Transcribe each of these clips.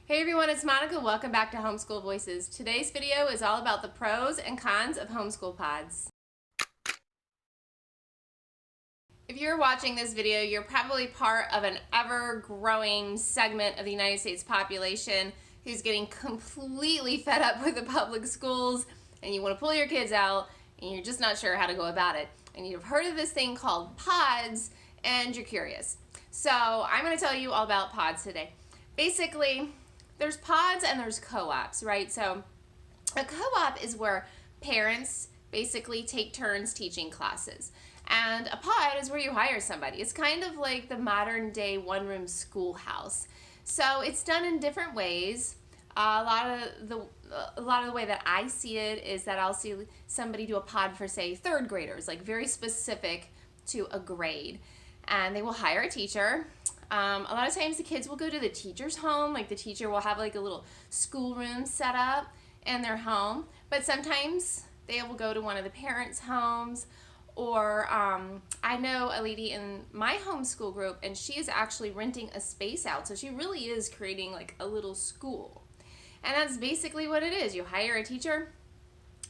Hey everyone, it's Monica. Welcome back to Homeschool Voices. Today's video is all about the pros and cons of Homeschool Pods. If you're watching this video, you're probably part of an ever-growing segment of the United States population who's getting completely fed up with the public schools, and you want to pull your kids out, and you're just not sure how to go about it. And you've heard of this thing called pods, and you're curious. So I'm going to tell you all about pods today. Basically, there's pods and there's co-ops, right? So a co-op is where parents basically take turns teaching classes. And a pod is where you hire somebody. It's kind of like the modern day one-room schoolhouse. So it's done in different ways. A lot of the way that I see it is that I'll see somebody do a pod for, say, third graders, like very specific to a grade. And they will hire a teacher. A lot of times the kids will go to the teacher's home, like the teacher will have like a little schoolroom set up in their home, but sometimes they will go to one of the parents' homes, or I know a lady in my homeschool group, and she is actually renting a space out, so she really is creating like a little school. And that's basically what it is. You hire a teacher,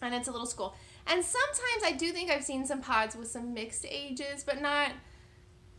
and it's a little school. And sometimes I do think I've seen some pods with some mixed ages, but not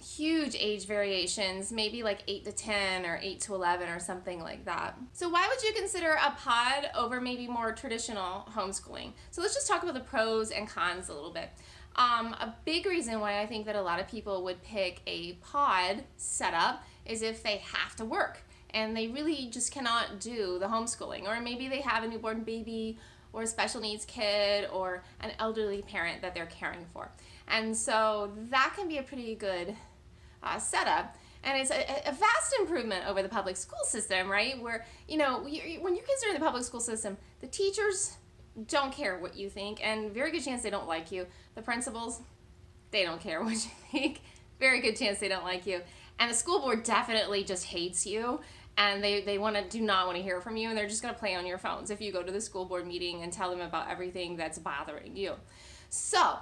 huge age variations, maybe like 8 to 10 or 8 to 11 or something like that. So why would you consider a pod over maybe more traditional homeschooling? So let's just talk about the pros and cons a little bit. A big reason why I think that a lot of people would pick a pod setup is if they have to work and they really just cannot do the homeschooling, or maybe they have a newborn baby or a special needs kid or an elderly parent that they're caring for. And so that can be a pretty good setup, and it's a vast improvement over the public school system, right? Where, you know, when your kids are in the public school system, the teachers don't care what you think, and very good chance they don't like you. The principals, they don't care what you think. Very good chance they don't like you. And the school board definitely just hates you, and they do not want to hear from you, and they're just going to play on your phones if you go to the school board meeting and tell them about everything that's bothering you. So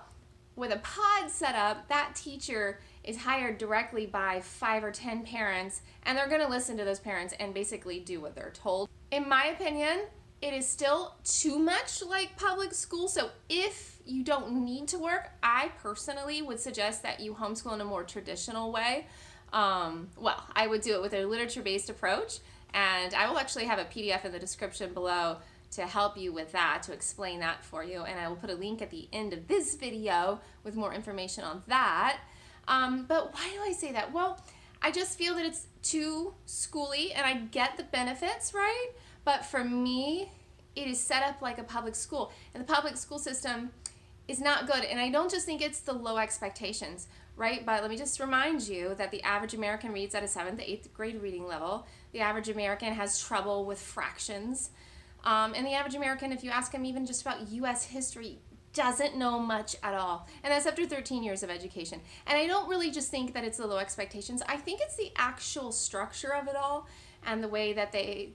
with a pod setup, that teacher is hired directly by 5 or 10 parents, and they're going to listen to those parents and basically do what they're told. In my opinion, it is still too much like public school, so if you don't need to work, I personally would suggest that you homeschool in a more traditional way. Well, I would do it with a literature-based approach, and I will actually have a PDF in the description below to help you with that, to explain that for you, and I will put a link at the end of this video with more information on that. But why do I say that? Well, I just feel that it's too schooly, and I get the benefits, right? But for me, it is set up like a public school, and the public school system is not good. And I don't just think it's the low expectations, right? But let me just remind you that the average American reads at a 7th to 8th grade reading level. The average American has trouble with fractions. And the average American, if you ask them even just about U.S. history, doesn't know much at all. And that's after 13 years of education. And I don't really just think that it's the low expectations. I think it's the actual structure of it all, and the way that they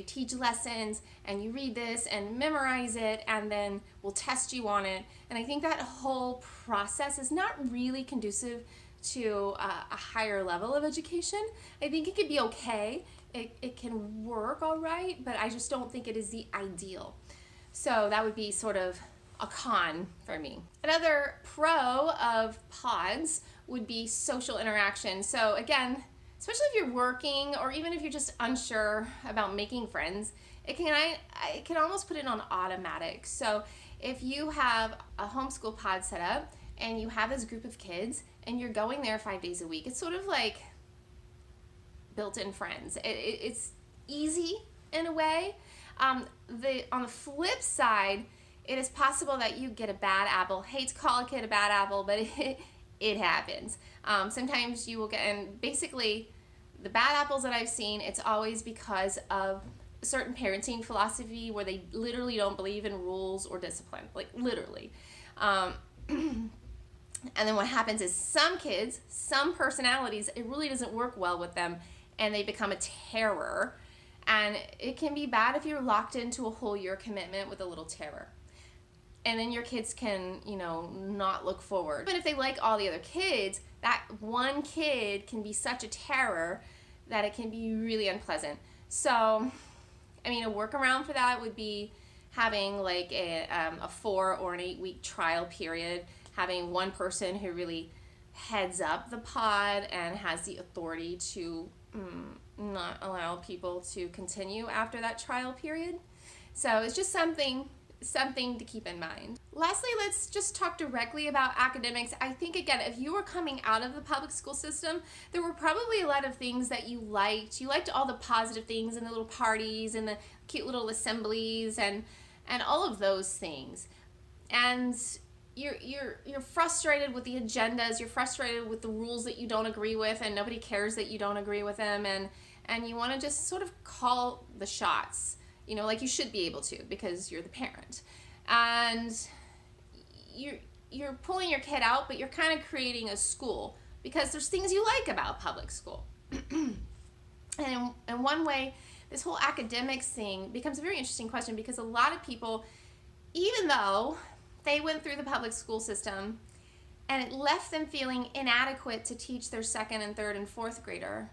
teach lessons, and you read this and memorize it, and then we'll test you on it. And I think that whole process is not really conducive to a higher level of education. I think it could be okay. It can work all right, but I just don't think it is the ideal. So that would be sort of a con for me. Another pro of pods would be social interaction. So again, especially if you're working, or even if you're just unsure about making friends, I can almost put it on automatic. So if you have a homeschool pod set up and you have this group of kids and you're going there 5 days a week, it's sort of like built-in friends. It's easy in a way. On the flip side, it is possible that you get a bad apple. Hate to call a kid a bad apple, but it happens. Sometimes you will get, and basically the bad apples that I've seen, it's always because of a certain parenting philosophy where they literally don't believe in rules or discipline, like literally. And then what happens is some kids, some personalities, it really doesn't work well with them, and they become a terror. And it can be bad if you're locked into a whole year commitment with a little terror. And then your kids can, not look forward. But if they like all the other kids, that one kid can be such a terror that it can be really unpleasant. So, I mean, a workaround for that would be having like a 4 or an 8 week trial period, having one person who really heads up the pod and has the authority to not allow people to continue after that trial period. So it's just something to keep in mind. Lastly, let's just talk directly about academics. I think, again, if you were coming out of the public school system, there were probably a lot of things that you liked. You liked all the positive things and the little parties and the cute little assemblies and all of those things. And you're frustrated with the agendas, you're frustrated with the rules that you don't agree with, and nobody cares that you don't agree with them, and you want to just sort of call the shots, like you should be able to, because you're the parent. And you're pulling your kid out, but you're kind of creating a school because there's things you like about public school. And in one way, this whole academics thing becomes a very interesting question, because a lot of people, even though they went through the public school system and it left them feeling inadequate to teach their 2nd and 3rd and 4th grader,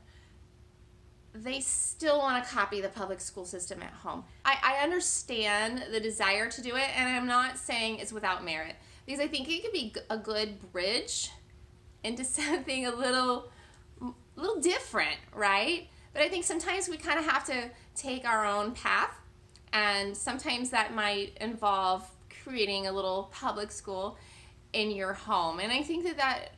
they still want to copy the public school system at home. I understand the desire to do it, and I'm not saying it's without merit, because I think it could be a good bridge into something a little different, right? But I think sometimes we kind of have to take our own path, and sometimes that might involve creating a little public school in your home. And I think that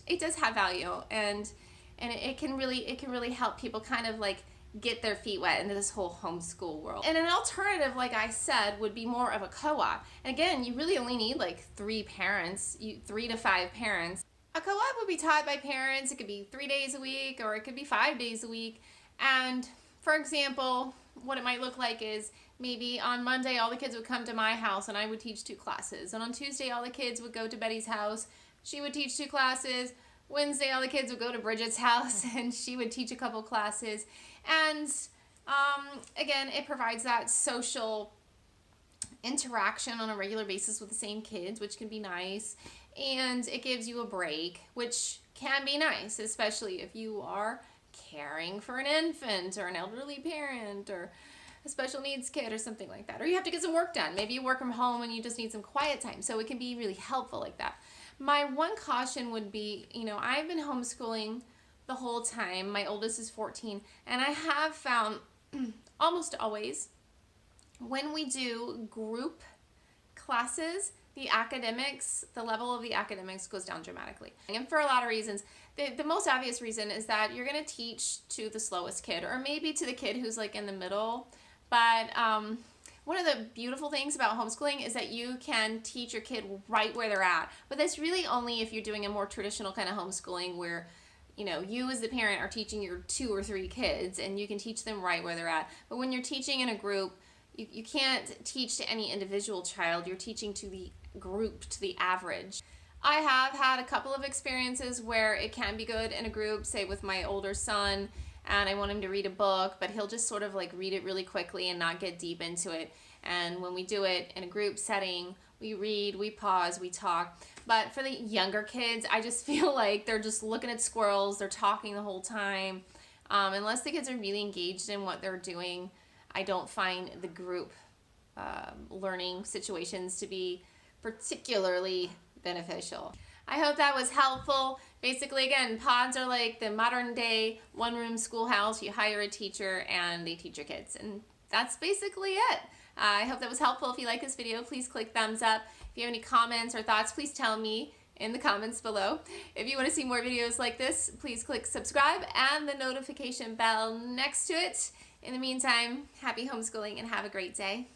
it does have value, and it can really help people kind of like get their feet wet into this whole homeschool world. And an alternative, like I said, would be more of a co-op. And again, you really only need like 3 parents, 3 to 5 parents. A co-op would be taught by parents. It could be 3 days a week, or it could be 5 days a week. And for example, what it might look like is maybe on Monday all the kids would come to my house and I would teach 2 classes. And on Tuesday all the kids would go to Betty's house. She would teach 2 classes. Wednesday all the kids would go to Bridget's house and she would teach a couple classes. And again, it provides that social interaction on a regular basis with the same kids, which can be nice. And it gives you a break, which can be nice, especially if you are caring for an infant or an elderly parent or a special needs kid or something like that. Or you have to get some work done. Maybe you work from home and you just need some quiet time. So it can be really helpful like that. My one caution would be, I've been homeschooling the whole time. My oldest is 14, and I have found almost always when we do group classes, the level of the academics goes down dramatically. And for a lot of reasons. The most obvious reason is that you're going to teach to the slowest kid, or maybe to the kid who's like in the middle. But one of the beautiful things about homeschooling is that you can teach your kid right where they're at. But that's really only if you're doing a more traditional kind of homeschooling where, you as the parent are teaching your 2 or 3 kids and you can teach them right where they're at. But when you're teaching in a group, you can't teach to any individual child. You're teaching to the group, to the average. I have had a couple of experiences where it can be good in a group, say with my older son, and I want him to read a book, but he'll just sort of like read it really quickly and not get deep into it. And when we do it in a group setting, we read, we pause, we talk. But for the younger kids, I just feel like they're just looking at squirrels, they're talking the whole time. Unless the kids are really engaged in what they're doing, I don't find the group learning situations to be particularly beneficial. I hope that was helpful. Basically, again, pods are like the modern day one-room schoolhouse. You hire a teacher and they teach your kids. And that's basically it. I hope that was helpful. If you like this video, please click thumbs up. If you have any comments or thoughts, please tell me in the comments below. If you want to see more videos like this, please click subscribe and the notification bell next to it. In the meantime, happy homeschooling and have a great day.